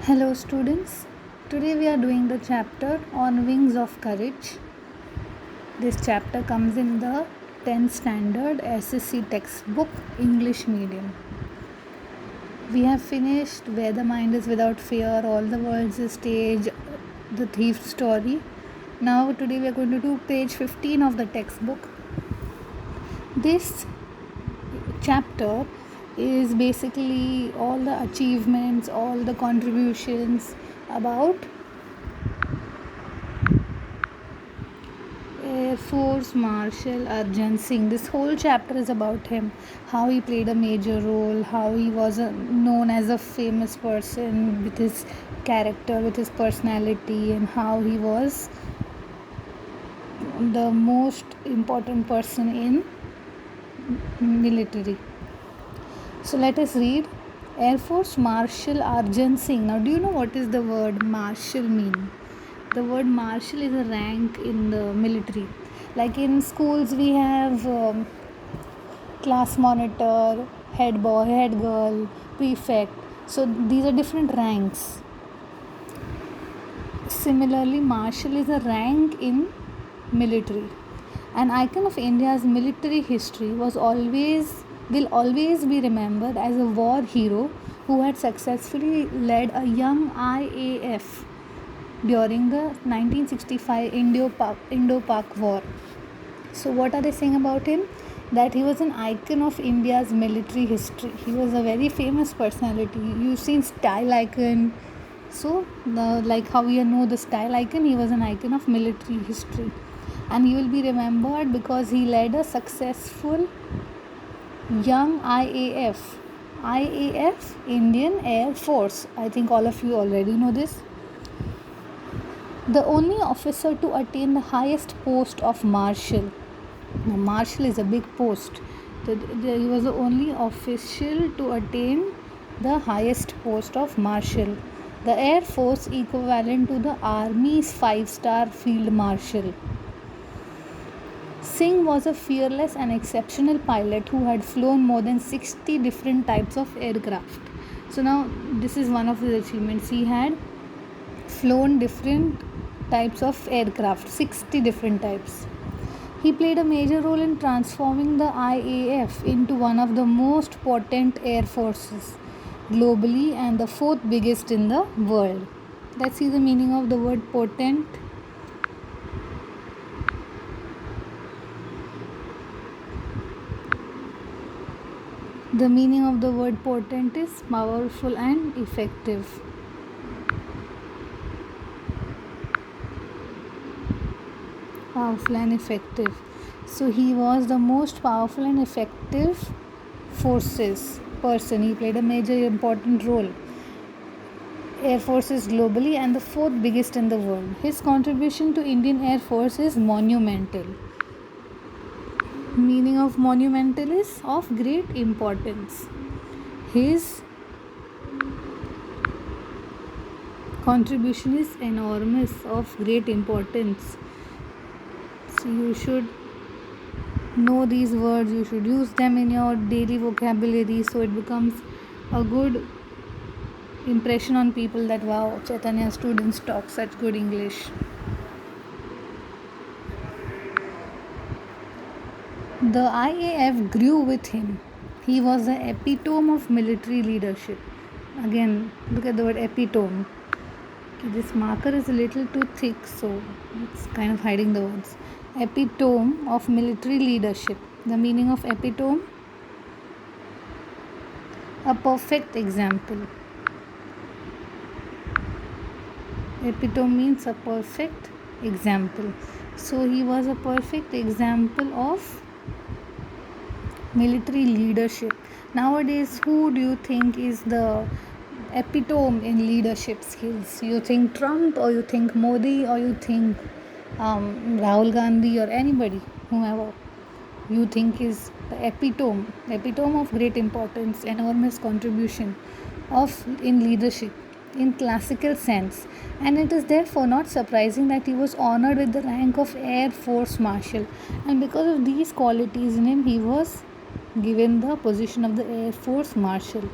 Hello, students. Today we are doing the chapter on Wings of Courage. This chapter comes in the 10th standard SSC textbook, English medium. We have finished Where the Mind is Without Fear, All the World's a Stage, The Thief's Story. Now, today we are going to do page 15 of the textbook. This chapter is basically all the achievements, all the contributions about Air Force Marshal Arjun Singh. This whole chapter is about him, how he played a major role, how he was known as a famous person with his character, with his personality, and how he was the most important person in military. So let us read. Air Force Marshal Arjun Singh. Now, do you know what is the word marshal mean? The word marshal is a rank in the military. Like in schools, we have class monitor, head boy, head girl, prefect. So these are different ranks. Similarly, marshal is a rank in military. An icon of India's military history will always be remembered as a war hero who had successfully led a young IAF during the 1965 Indo-Pak War. So what are they saying about him? That he was an icon of India's military history. He was a very famous personality. You've seen style icon. So like how we know the style icon, he was an icon of military history. And he will be remembered because he led a successful young IAF. IAF, Indian Air Force. I think all of you already know this. The only officer to attain the highest post of marshal. Now, marshal is a big post. He was the only official to attain the highest post of marshal. The Air Force equivalent to the Army's 5-star Field Marshal. Singh was a fearless and exceptional pilot who had flown more than 60 different types of aircraft. So now this is one of his achievements. He had flown different types of aircraft, 60 different types. He played a major role in transforming the IAF into one of the most potent air forces globally and the fourth biggest in the world. Let's see the meaning of the word potent. The meaning of the word potent is powerful and effective. Powerful and effective. So he was the most powerful and effective forces person. He played a major important role. Air forces globally and the fourth biggest in the world. His contribution to Indian Air Force is monumental. Meaning of monumental is of great importance. His contribution is enormous, of great importance. So you should know these words, you should use them in your daily vocabulary so it becomes a good impression on people that wow, Chaitanya students talk such good English. The IAF grew with him. He was the epitome of military leadership. Again, look at the word epitome. Okay, this marker is a little too thick, so it's kind of hiding the words. Epitome of military leadership. The meaning of epitome? A perfect example. Epitome means a perfect example. So he was a perfect example of military leadership. Nowadays, who do you think is the epitome in leadership skills? You think Trump, or you think Modi, or you think Rahul Gandhi, or anybody, whomever you think is the epitome of great importance, enormous contribution in leadership in classical sense, and it is therefore not surprising that he was honored with the rank of Air Force Marshal, and because of these qualities in him, he was given the position of the Air Force Marshal.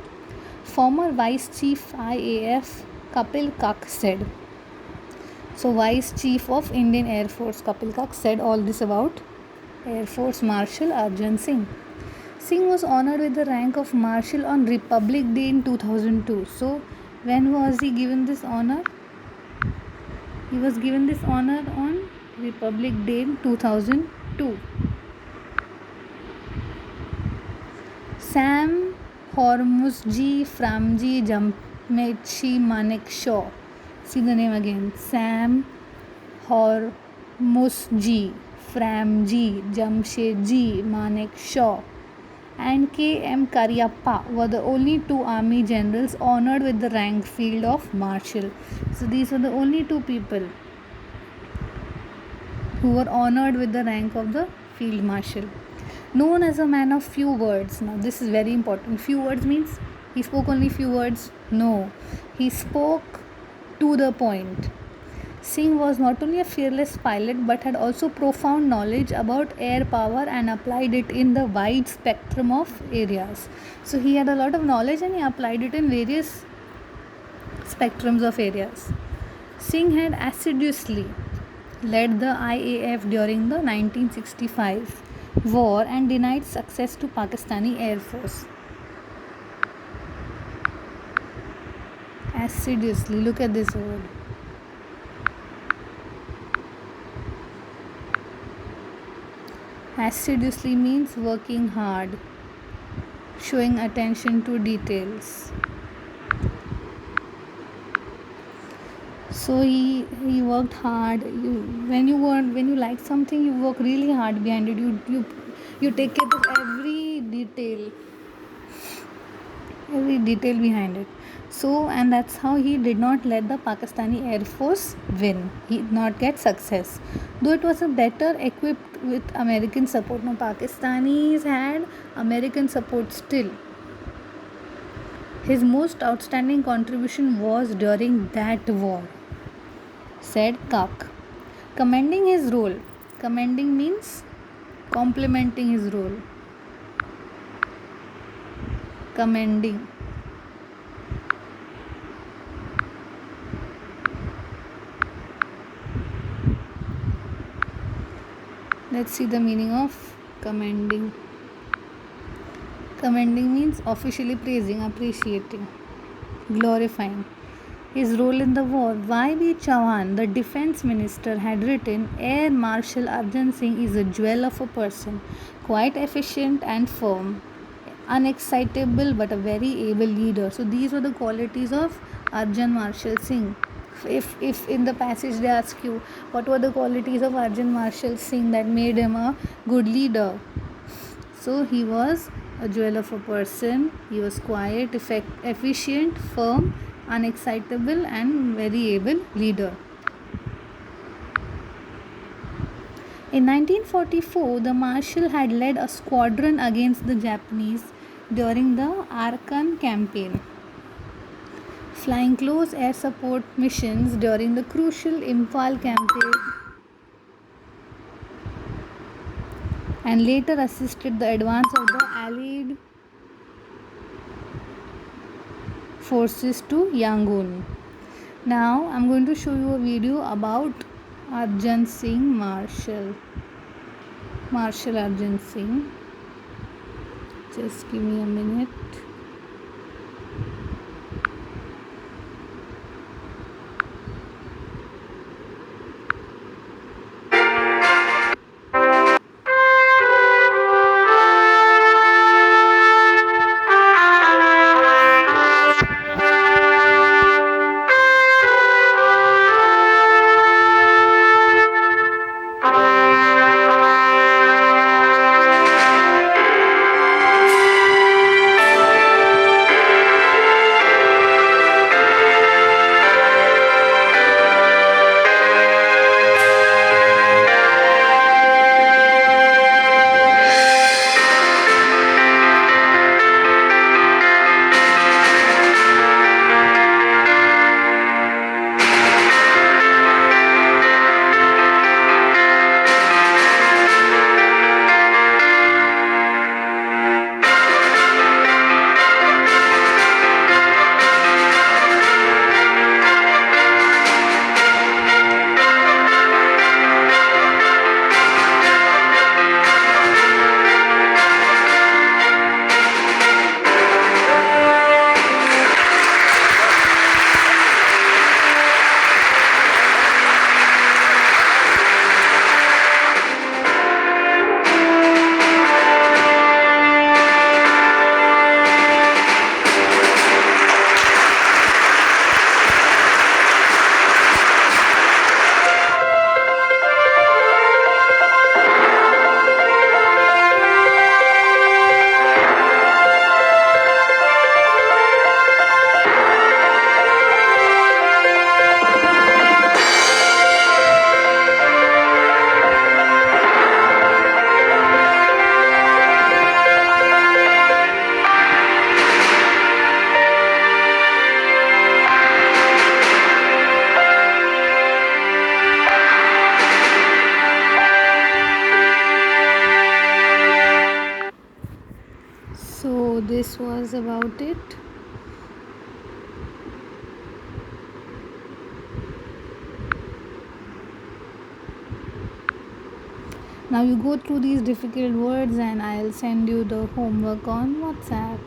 Former Vice Chief IAF Kapil Kak said. So, Vice Chief of Indian Air Force Kapil Kak said all this about Air Force Marshal Arjan Singh. Singh was honored with the rank of Marshal on Republic Day in 2002. So, when was he given this honor? He was given this honor on Republic Day in 2002. Sam Hormuzji Framji Jamshedji Manek Shaw. See the name again. Sam Hormuzji Framji Jamshedji Manek Shaw and K.M. Karyappa were the only two army generals honored with the rank Field of Marshal. So these were the only two people who were honored with the rank of the Field Marshal. Known as a man of few words. Now this is very important. Few words means he spoke only few words? No. He spoke to the point. Singh was not only a fearless pilot but had also profound knowledge about air power and applied it in the wide spectrum of areas. So he had a lot of knowledge and he applied it in various spectrums of areas. Singh had assiduously led the IAF during the 1965 war and denied success to Pakistani Air Force. Assiduously, look at this word. Assiduously means working hard, showing attention to details. So he worked hard. When you like something, you work really hard behind it. You take care of every detail behind it. So, and that's how he did not let the Pakistani Air Force win. He did not get success, though it was a better equipped with American support. Now Pakistanis had American support still. His most outstanding contribution was during that war, said Kak. Commending his role. Commending means complimenting his role. Commending. Let's see the meaning of commending. Commending means officially praising, appreciating, glorifying. His role in the war. Y.B. Chauhan, the defense minister, had written, Air Marshal Arjan Singh is a jewel of a person, quite efficient and firm, unexcitable but a very able leader. So these were the qualities of Arjan Marshal Singh. If in the passage they ask you what were the qualities of Arjan Marshal Singh that made him a good leader, so he was a jewel of a person, he was quiet, efficient, firm, unexcitable and very able leader. In 1944, the Marshal had led a squadron against the Japanese during the Arakan campaign, flying close air support missions during the crucial Imphal campaign, and later assisted the advance of the Allied forces to Yangon. Now I'm going to show you a video about Arjan Singh Marshal Arjan Singh. Just give me a minute. was about it. Now you go through these difficult words and I'll send you the homework on WhatsApp.